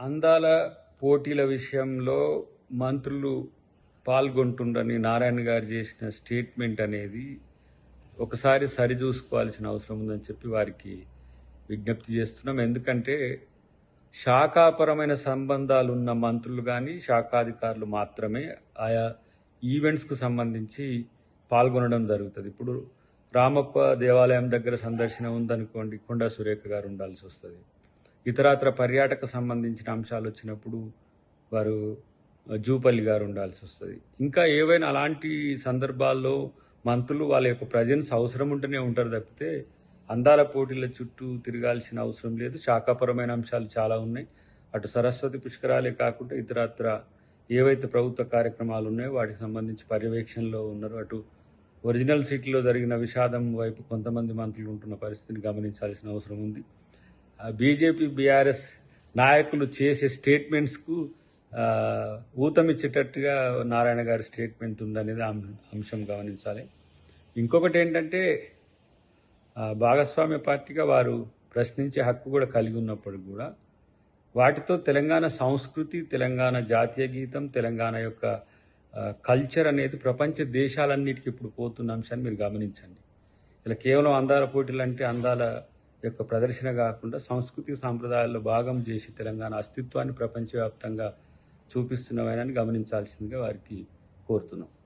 అందాల పోటీల విషయంలో మంత్రులు పాల్గొంటుండని నారాయణ గారు చేసిన స్టేట్మెంట్ అనేది ఒకసారి సరిచూసుకోవాల్సిన అవసరం ఉందని చెప్పి వారికి విజ్ఞప్తి చేస్తున్నాం. ఎందుకంటే శాఖాపరమైన సంబంధాలు ఉన్న మంత్రులు కానీ శాఖాధికారులు మాత్రమే ఆయా ఈవెంట్స్కు సంబంధించి పాల్గొనడం జరుగుతుంది. ఇప్పుడు రామప్ప దేవాలయం దగ్గర సందర్శన ఉందనుకోండి, కొండా సురేఖ గారు ఉండాల్సి వస్తుంది. ఇతరత్ర పర్యాటక సంబంధించిన అంశాలు వచ్చినప్పుడు వారు జూపల్లి గారు ఉండాల్సి వస్తుంది. ఇంకా ఏవైనా అలాంటి సందర్భాల్లో మంత్రులు వాళ్ళ యొక్క ప్రజెన్స్ అవసరం ఉంటేనే ఉంటారు తప్పితే అందాల పోటీల చుట్టూ తిరగాల్సిన అవసరం లేదు. శాఖాపరమైన అంశాలు చాలా ఉన్నాయి. అటు సరస్వతి పుష్కరాలే కాకుండా ఇతరత్ర ఏవైతే ప్రభుత్వ కార్యక్రమాలు ఉన్నాయో వాటికి సంబంధించి పర్యవేక్షణలో ఉన్నారు. అటు ఒరిజినల్ సిటీలో జరిగిన విషాదం వైపు కొంతమంది మంత్రులు ఉంటున్న పరిస్థితిని గమనించాల్సిన అవసరం ఉంది. బీజేపీ బీఆర్ఎస్ నాయకులు చేసే స్టేట్మెంట్స్కు ఊతమిచ్చేటట్టుగా నారాయణ గారి స్టేట్మెంట్ ఉందనేది అంశం గమనించాలి. ఇంకొకటి ఏంటంటే భాగస్వామ్య పార్టీగా వారు ప్రశ్నించే హక్కు కూడా కలిగి ఉన్నప్పటికీ కూడా వాటితో తెలంగాణ సంస్కృతి, తెలంగాణ జాతీయ గీతం, తెలంగాణ యొక్క కల్చర్ అనేది ప్రపంచ దేశాలన్నిటికీ ఇప్పుడు పోతున్న అంశాన్ని మీరు గమనించండి. ఇలా కేవలం అందాల పోటీలు అంటే అందాల యొక్క ప్రదర్శన కాకుండా సంస్కృతి సాంప్రదాయాల్లో భాగం చేసి తెలంగాణ అస్తిత్వాన్ని ప్రపంచవ్యాప్తంగా చూపిస్తున్నవని గమనించాల్సిందిగా వారికి కోరుతున్నాం.